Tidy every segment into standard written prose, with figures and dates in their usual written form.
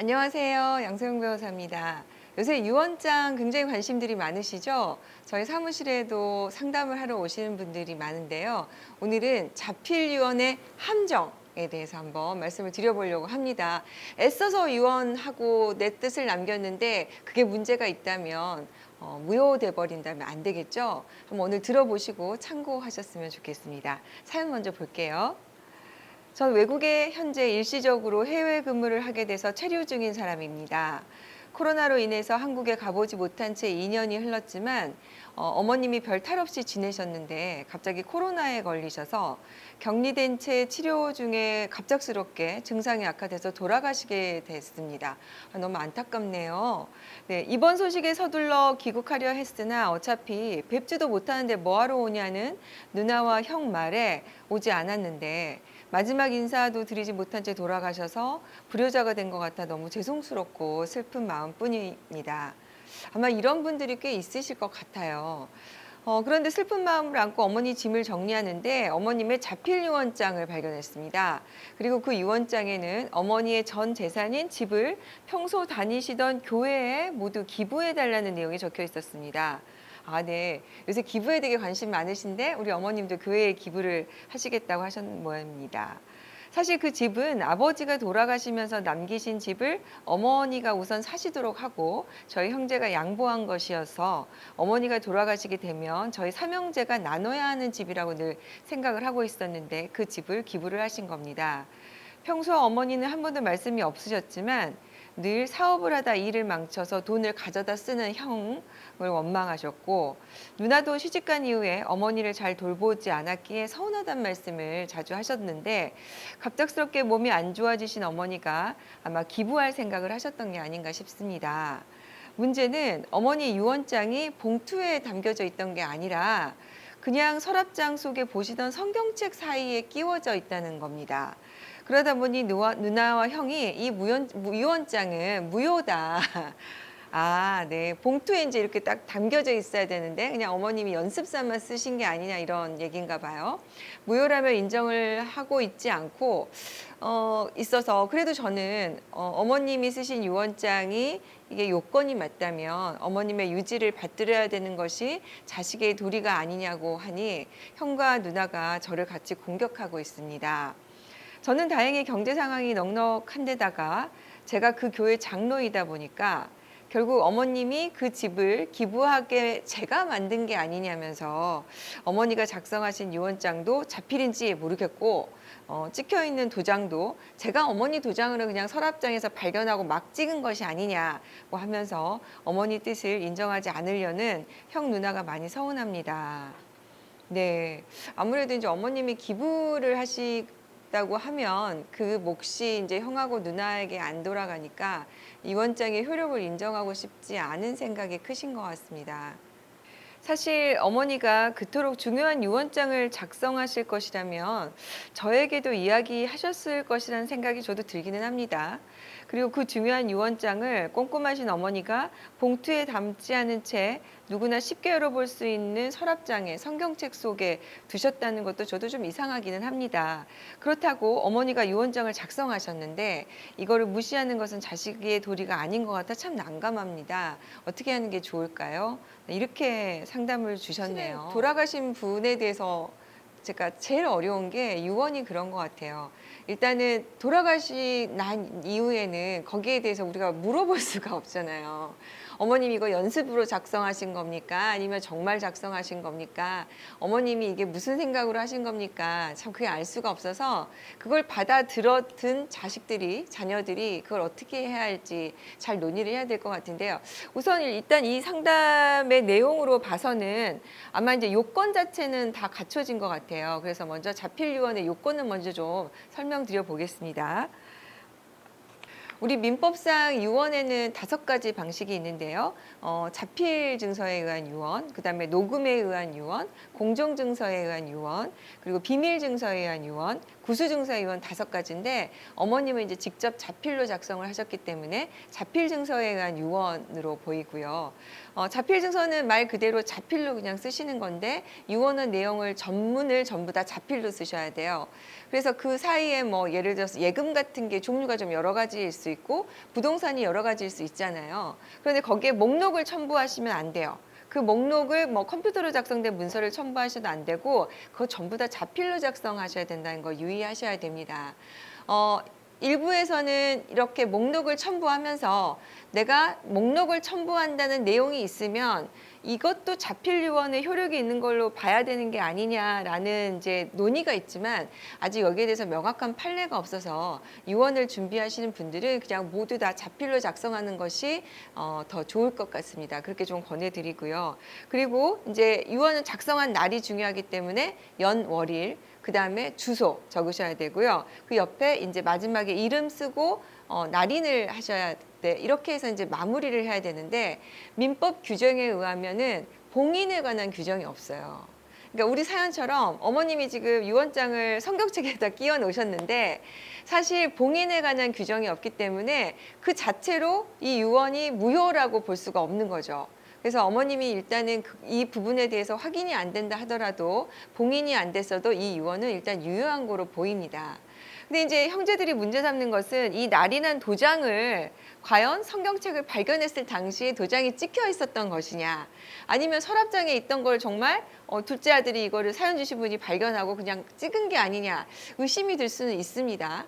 안녕하세요. 양소영 변호사입니다. 요새 유언장 굉장히 관심들이 많으시죠? 저희 사무실에도 상담을 하러 오시는 분들이 많은데요. 오늘은 자필 유언의 함정에 대해서 한번 말씀을 드려보려고 합니다. 애써서 유언하고 내 뜻을 남겼는데 그게 문제가 있다면 무효돼 버린다면 안 되겠죠? 한번 오늘 들어보시고 참고하셨으면 좋겠습니다. 사연 먼저 볼게요. 전 외국에 현재 일시적으로 해외 근무를 하게 돼서 체류 중인 사람입니다. 코로나로 인해서 한국에 가보지 못한 채 2년이 흘렀지만 어머님이 별 탈 없이 지내셨는데 갑자기 코로나에 걸리셔서 격리된 채 치료 중에 갑작스럽게 증상이 악화돼서 돌아가시게 됐습니다. 너무 안타깝네요. 네, 이번 소식에 서둘러 귀국하려 했으나 어차피 뵙지도 못하는데 뭐하러 오냐는 누나와 형 말에 오지 않았는데 마지막 인사도 드리지 못한 채 돌아가셔서 불효자가 된 것 같아 너무 죄송스럽고 슬픈 마음뿐입니다. 아마 이런 분들이 꽤 있으실 것 같아요. 그런데 슬픈 마음을 안고 어머니 짐을 정리하는데 어머님의 자필 유언장을 발견했습니다. 그리고 그 유언장에는 어머니의 전 재산인 집을 평소 다니시던 교회에 모두 기부해달라는 내용이 적혀 있었습니다. 아, 네. 요새 기부에 되게 관심 많으신데 우리 어머님도 교회에 기부를 하시겠다고 하셨는 모양입니다. 사실 그 집은 아버지가 돌아가시면서 남기신 집을 어머니가 우선 사시도록 하고 저희 형제가 양보한 것이어서 어머니가 돌아가시게 되면 저희 삼형제가 나눠야 하는 집이라고 늘 생각을 하고 있었는데 그 집을 기부를 하신 겁니다. 평소 어머니는 한 번도 말씀이 없으셨지만 늘 사업을 하다 일을 망쳐서 돈을 가져다 쓰는 형을 원망하셨고 누나도 시집간 이후에 어머니를 잘 돌보지 않았기에 서운하단 말씀을 자주 하셨는데 갑작스럽게 몸이 안 좋아지신 어머니가 아마 기부할 생각을 하셨던 게 아닌가 싶습니다. 문제는 어머니 유언장이 봉투에 담겨져 있던 게 아니라 그냥 서랍장 속에 보시던 성경책 사이에 끼워져 있다는 겁니다. 그러다 보니 누나와 형이 이 유언장은 무효다. 아, 네. 봉투에 이제 이렇게 딱 담겨져 있어야 되는데 그냥 어머님이 연습 삼아 쓰신 게 아니냐 이런 얘기인가 봐요. 무효라며 인정을 하고 있지 않고 있어서 그래도 저는 어머님이 쓰신 유언장이 이게 요건이 맞다면 어머님의 유지를 받들어야 되는 것이 자식의 도리가 아니냐고 하니 형과 누나가 저를 같이 공격하고 있습니다. 저는 다행히 경제 상황이 넉넉한 데다가 제가 그 교회 장로이다 보니까 결국 어머님이 그 집을 기부하게 제가 만든 게 아니냐면서 어머니가 작성하신 유언장도 자필인지 모르겠고 찍혀 있는 도장도 제가 어머니 도장으로 그냥 서랍장에서 발견하고 막 찍은 것이 아니냐고 하면서 어머니 뜻을 인정하지 않으려는 형 누나가 많이 서운합니다. 네, 아무래도 이제 어머님이 기부를 하시다고 하면 그 몫이 이제 형하고 누나에게 안 돌아가니까 유언장의 효력을 인정하고 싶지 않은 생각이 크신 것 같습니다. 사실 어머니가 그토록 중요한 유언장을 작성하실 것이라면 저에게도 이야기하셨을 것이라는 생각이 저도 들기는 합니다. 그리고 그 중요한 유언장을 꼼꼼하신 어머니가 봉투에 담지 않은 채 누구나 쉽게 열어볼 수 있는 서랍장에 성경책 속에 두셨다는 것도 저도 좀 이상하기는 합니다. 그렇다고 어머니가 유언장을 작성하셨는데 이거를 무시하는 것은 자식의 도리가 아닌 것 같아 참 난감합니다. 어떻게 하는 게 좋을까요? 이렇게 상담을 주셨네요. 돌아가신 분에 대해서 제가 제일 어려운 게 유언이 그런 것 같아요. 일단은 돌아가신 난 이후에는 거기에 대해서 우리가 물어볼 수가 없잖아요. 어머님 이거 연습으로 작성하신 겁니까? 아니면 정말 작성하신 겁니까? 어머님이 이게 무슨 생각으로 하신 겁니까? 참 그게 알 수가 없어서 그걸 받아들었던 자식들이, 자녀들이 그걸 어떻게 해야 할지 잘 논의를 해야 될 것 같은데요. 우선 일단 이 상담의 내용으로 봐서는 아마 이제 요건 자체는 다 갖춰진 것 같아요. 그래서 먼저 자필 유언의 요건을 먼저 좀 설명드려 보겠습니다. 우리 민법상 유언에는 5가지 방식이 있는데요. 자필 증서에 의한 유언, 그다음에 녹음에 의한 유언, 공정 증서에 의한 유언, 그리고 비밀 증서에 의한 유언, 구수증서 유언 5가지인데 어머님은 이제 직접 자필로 작성을 하셨기 때문에 자필 증서에 의한 유언으로 보이고요. 자필 증서는 말 그대로 자필로 그냥 쓰시는 건데 유언은 내용을 전문을 전부 다 자필로 쓰셔야 돼요. 그래서 그 사이에 뭐 예를 들어서 예금 같은 게 종류가 좀 여러 가지일 수 있고 부동산이 여러 가지일 수 있잖아요. 그런데 거기에 목록을 첨부하시면 안 돼요. 그 목록을 뭐 컴퓨터로 작성된 문서를 첨부하셔도 안 되고 그거 전부 다 자필로 작성하셔야 된다는 거 유의하셔야 됩니다. 일부에서는 이렇게 목록을 첨부하면서 내가 목록을 첨부한다는 내용이 있으면 이것도 자필 유언의 효력이 있는 걸로 봐야 되는 게 아니냐라는 이제 논의가 있지만 아직 여기에 대해서 명확한 판례가 없어서 유언을 준비하시는 분들은 그냥 모두 다 자필로 작성하는 것이 더 좋을 것 같습니다. 그렇게 좀 권해드리고요. 그리고 이제 유언은 작성한 날이 중요하기 때문에 연, 월일 그 다음에 주소 적으셔야 되고요. 그 옆에 이제 마지막에 이름 쓰고 날인을 하셔야 돼. 이렇게 해서 이제 마무리를 해야 되는데 민법 규정에 의하면은 봉인에 관한 규정이 없어요. 그러니까 우리 사연처럼 어머님이 지금 유언장을 성경책에다 끼워 놓으셨는데 사실 봉인에 관한 규정이 없기 때문에 그 자체로 이 유언이 무효라고 볼 수가 없는 거죠. 그래서 어머님이 일단은 이 부분에 대해서 확인이 안 된다 하더라도 봉인이 안 됐어도 이 유언은 일단 유효한 거로 보입니다. 근데 이제 형제들이 문제 삼는 것은 이 날인한 도장을 과연 성경책을 발견했을 당시에 도장이 찍혀 있었던 것이냐 아니면 서랍장에 있던 걸 정말 둘째 아들이 이거를 사연 주신 분이 발견하고 그냥 찍은 게 아니냐 의심이 들 수는 있습니다.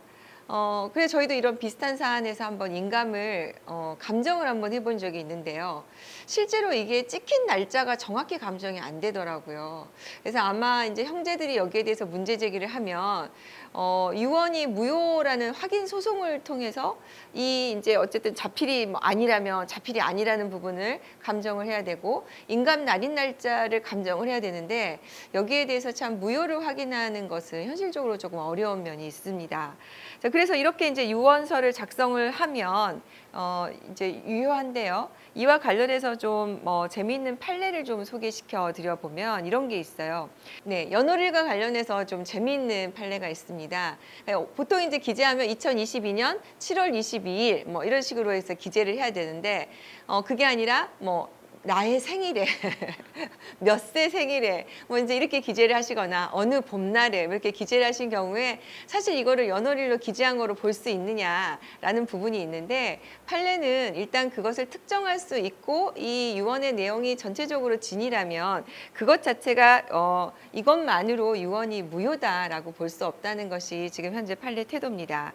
그래서 저희도 이런 비슷한 사안에서 한번 인감을 감정을 한번 해본 적이 있는데요. 실제로 이게 찍힌 날짜가 정확히 감정이 안 되더라고요. 그래서 아마 이제 형제들이 여기에 대해서 문제 제기를 하면 유언이 무효라는 확인 소송을 통해서 이 이제 어쨌든 자필이 뭐 아니라면 자필이 아니라는 부분을 감정을 해야 되고 인감 날인 날짜를 감정을 해야 되는데 여기에 대해서 참 무효를 확인하는 것은 현실적으로 조금 어려운 면이 있습니다. 자, 그래서 이렇게 이제 유언서를 작성을 하면 이제 유효한데요. 이와 관련해서 좀 재미있는 판례를 좀 소개시켜 드려 보면 이런 게 있어요. 네, 연월일과 관련해서 좀 재미있는 판례가 있습니다. 보통 이제 기재하면 2022년 7월 22일 뭐 이런 식으로 해서 기재를 해야 되는데 그게 아니라 뭐 나의 생일에 몇 세 생일에 뭐 이제 이렇게 기재를 하시거나 어느 봄날에 이렇게 기재를 하신 경우에 사실 이거를 연월일로 기재한 거로 볼 수 있느냐라는 부분이 있는데 판례는 일단 그것을 특정할 수 있고 이 유언의 내용이 전체적으로 진이라면 그것 자체가 이것만으로 유언이 무효다라고 볼 수 없다는 것이 지금 현재 판례 태도입니다.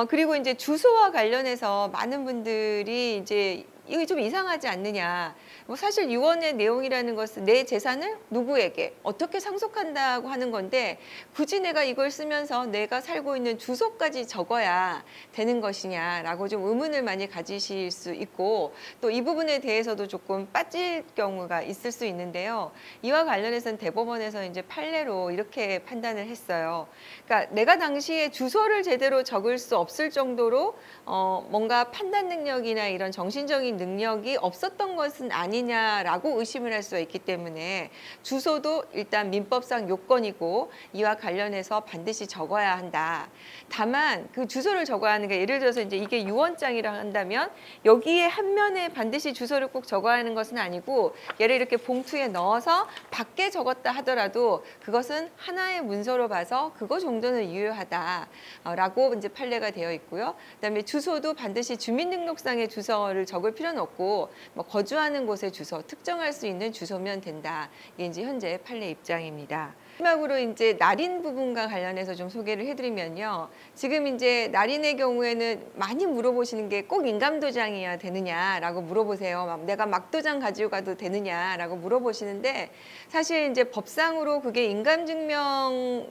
그리고 이제 주소와 관련해서 많은 분들이 이제 이거 좀 이상하지 않느냐. 뭐 사실 유언의 내용이라는 것은 내 재산을 누구에게 어떻게 상속한다고 하는 건데 굳이 내가 이걸 쓰면서 내가 살고 있는 주소까지 적어야 되는 것이냐라고 좀 의문을 많이 가지실 수 있고 또 이 부분에 대해서도 조금 빠질 경우가 있을 수 있는데요. 이와 관련해서는 대법원에서 이제 판례로 이렇게 판단을 했어요. 그러니까 내가 당시에 주소를 제대로 적을 수 없을 정도로 뭔가 판단 능력이나 이런 정신적인 능력이 없었던 것은 아니냐라고 의심을 할 수가 있기 때문에 주소도 일단 민법상 요건이고 이와 관련해서 반드시 적어야 한다. 다만 그 주소를 적어야 하는 게 예를 들어서 이제 이게 유언장이라 한다면 여기에 한 면에 반드시 주소를 꼭 적어야 하는 것은 아니고 얘를 이렇게 봉투에 넣어서 밖에 적었다 하더라도 그것은 하나의 문서로 봐서 그거 정도는 유효하다라고 이제 판례가 되어 있고요. 그다음에 주소도 반드시 주민등록상의 주소를 적을 필요는 없고 뭐 거주하는 곳의 주소, 특정할 수 있는 주소면 된다. 이게 이제 현재 판례 입장입니다. 마지막으로 이제 날인 부분과 관련해서 좀 소개를 해드리면요. 지금 이제 날인의 경우에는 많이 물어보시는 게 꼭 인감도장이어야 되느냐라고 물어보세요. 내가 막도장 가지고 가도 되느냐라고 물어보시는데 사실 이제 법상으로 그게 인감증명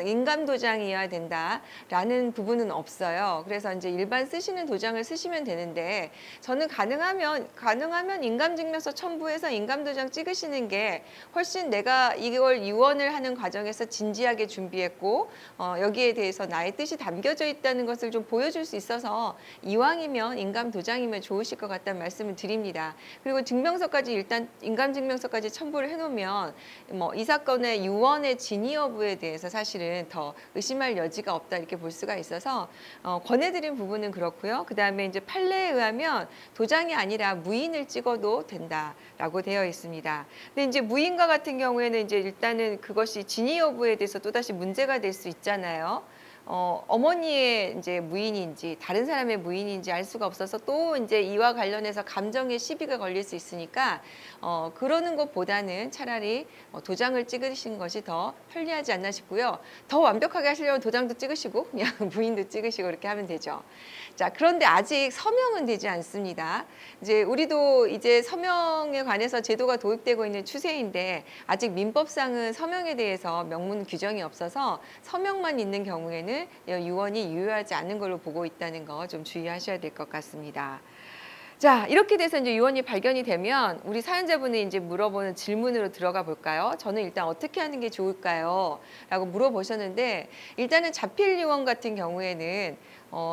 인감도장이어야 된다라는 부분은 없어요. 그래서 이제 일반 쓰시는 도장을 쓰시면 되는데 저는 가능하면 인감증명서 첨부해서 인감도장 찍으시는 게 훨씬 내가 이걸 유언을 하는 과정에서 진지하게 준비했고 여기에 대해서 나의 뜻이 담겨져 있다는 것을 좀 보여줄 수 있어서 이왕이면 인감도장이면 좋으실 것 같다는 말씀을 드립니다. 그리고 증명서까지 일단 인감증명서까지 첨부를 해놓으면 뭐 이 사건의 유언의 진위 여부에 대해서 사실은 더 의심할 여지가 없다 이렇게 볼 수가 있어서 권해드린 부분은 그렇고요. 그 다음에 이제 판례에 의하면 도장이 아니라 무인을 찍어도 된다라고 되어 있습니다. 근데 이제 무인과 같은 경우에는 이제 일단은 그것이 진위 여부에 대해서 또다시 문제가 될 수 있잖아요. 어머니의 이제 무인인지 다른 사람의 무인인지 알 수가 없어서 또 이제 이와 관련해서 감정의 시비가 걸릴 수 있으니까 그러는 것보다는 차라리 도장을 찍으신 것이 더 편리하지 않나 싶고요. 더 완벽하게 하시려면 도장도 찍으시고 그냥 무인도 찍으시고 이렇게 하면 되죠. 자, 그런데 아직 서명은 되지 않습니다. 이제 우리도 이제 서명에 관해서 제도가 도입되고 있는 추세인데 아직 민법상은 서명에 대해서 명문 규정이 없어서 서명만 있는 경우에는 유언이 유효하지 않은 걸로 보고 있다는 거 좀 주의하셔야 될 것 같습니다. 자, 이렇게 돼서 이제 유언이 발견이 되면 우리 사연자분이 이제 물어보는 질문으로 들어가 볼까요? 저는 일단 어떻게 하는 게 좋을까요? 라고 물어보셨는데 일단은 자필 유언 같은 경우에는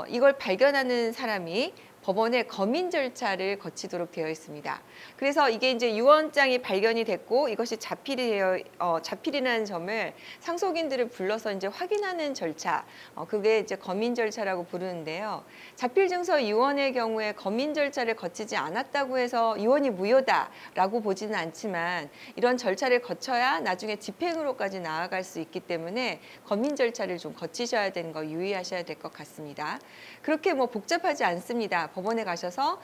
이걸 발견하는 사람이 법원의 검인 절차를 거치도록 되어 있습니다. 그래서 이게 이제 유언장이 발견이 됐고 이것이 자필이라는 점을 상속인들을 불러서 이제 확인하는 절차, 그게 이제 검인 절차라고 부르는데요. 자필증서 유언의 경우에 검인 절차를 거치지 않았다고 해서 유언이 무효다라고 보지는 않지만 이런 절차를 거쳐야 나중에 집행으로까지 나아갈 수 있기 때문에 검인 절차를 좀 거치셔야 되는 거 유의하셔야 될 것 같습니다. 그렇게 뭐 복잡하지 않습니다. 법원에 가셔서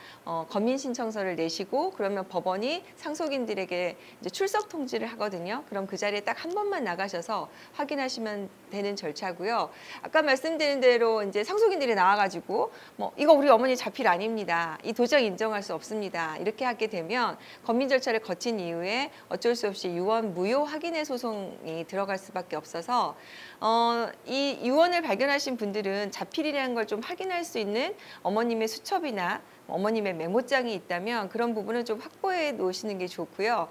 검인 신청서를 내시고 그러면 법원이 상속인들에게 이제 출석 통지를 하거든요. 그럼 그 자리에 딱 한 번만 나가셔서 확인하시면 되는 절차고요. 아까 말씀드린 대로 이제 상속인들이 나와가지고 뭐 이거 우리 어머니 자필 아닙니다. 이 도장 인정할 수 없습니다. 이렇게 하게 되면 검인 절차를 거친 이후에 어쩔 수 없이 유언 무효 확인의 소송이 들어갈 수밖에 없어서 이 유언을 발견하신 분들은 자필이라는 걸 좀 확인할 수 있는 어머님의 수첩이나 어머님의 메모장이 있다면 그런 부분은 좀 확보해 놓으시는 게 좋고요.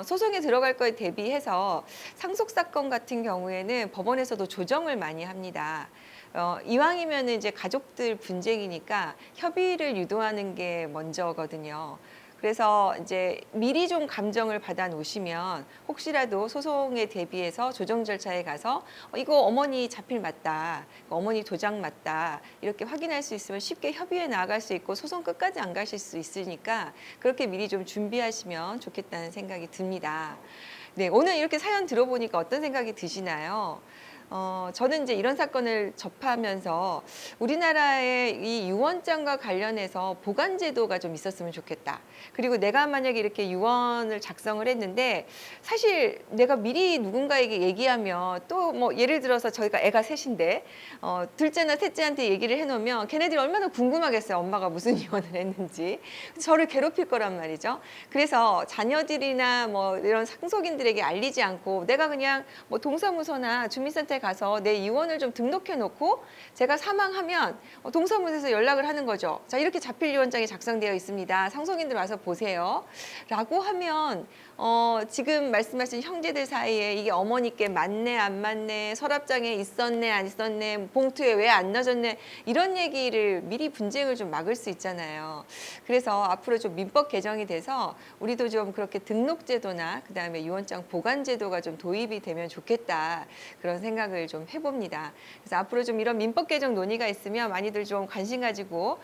소송에 들어갈 거에 대비해서 상속 사건 같은 경우에는 법원에서도 조정을 많이 합니다. 이왕이면 이제 가족들 분쟁이니까 협의를 유도하는 게 먼저거든요. 그래서 이제 미리 좀 감정을 받아 놓으시면 혹시라도 소송에 대비해서 조정 절차에 가서 이거 어머니 자필 맞다, 어머니 도장 맞다 이렇게 확인할 수 있으면 쉽게 협의해 나아갈 수 있고 소송 끝까지 안 가실 수 있으니까 그렇게 미리 좀 준비하시면 좋겠다는 생각이 듭니다. 네, 오늘 이렇게 사연 들어보니까 어떤 생각이 드시나요? 저는 이제 이런 사건을 접하면서 우리나라의 이 유언장과 관련해서 보관 제도가 좀 있었으면 좋겠다. 그리고 내가 만약에 이렇게 유언을 작성을 했는데 사실 내가 미리 누군가에게 얘기하면 또 뭐 예를 들어서 저희가 애가 셋인데 둘째나 셋째한테 얘기를 해놓으면 걔네들이 얼마나 궁금하겠어요. 엄마가 무슨 유언을 했는지. 저를 괴롭힐 거란 말이죠. 그래서 자녀들이나 뭐 이런 상속인들에게 알리지 않고 내가 그냥 뭐 동사무소나 주민센터에 가서 내 유언을 좀 등록해 놓고 제가 사망하면 동사무소에서 연락을 하는 거죠. 자, 이렇게 자필 유언장이 작성되어 있습니다. 상속인들 와서 보세요. 라고 하면 지금 말씀하신 형제들 사이에 이게 어머니께 맞네 안 맞네, 서랍장에 있었네 안 있었네, 봉투에 왜 안 넣어졌네 이런 얘기를 미리 분쟁을 좀 막을 수 있잖아요. 그래서 앞으로 좀 민법 개정이 돼서 우리도 좀 그렇게 등록제도나 그다음에 유언장 보관제도가 좀 도입이 되면 좋겠다 그런 생각을 좀 해봅니다. 그래서 앞으로 좀 이런 민법 개정 논의가 있으면 많이들 좀 관심 가지고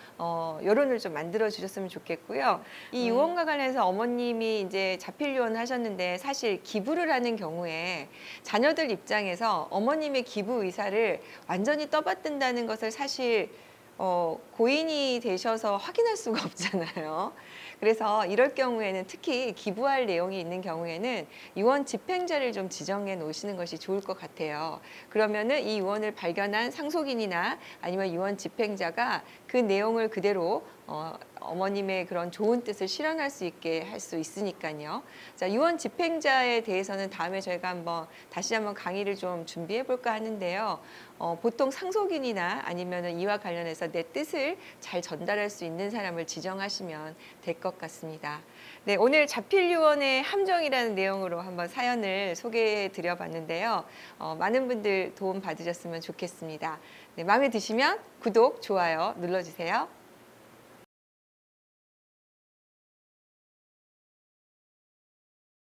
여론을 좀 만들어 주셨으면 좋겠고요. 이 유언과 관련해서 어머님이 이제 자필 유언을 하셨는데 사실 기부를 하는 경우에 자녀들 입장에서 어머님의 기부 의사를 완전히 떠받든다는 것을 사실 고인이 되셔서 확인할 수가 없잖아요. 그래서 이럴 경우에는 특히 기부할 내용이 있는 경우에는 유언 집행자를 좀 지정해 놓으시는 것이 좋을 것 같아요. 그러면은 이 유언을 발견한 상속인이나 아니면 유언 집행자가 그 내용을 그대로 어머님의 그런 좋은 뜻을 실현할 수 있게 할 수 있으니까요. 자, 유언 집행자에 대해서는 다음에 저희가 다시 한번 강의를 좀 준비해 볼까 하는데요. 보통 상속인이나 아니면은 이와 관련해서 내 뜻을 잘 전달할 수 있는 사람을 지정하시면 될 것 같습니다. 네, 오늘 자필 유언의 함정이라는 내용으로 한번 사연을 소개해 드려 봤는데요. 많은 분들 도움 받으셨으면 좋겠습니다. 네, 마음에 드시면 구독, 좋아요 눌러주세요.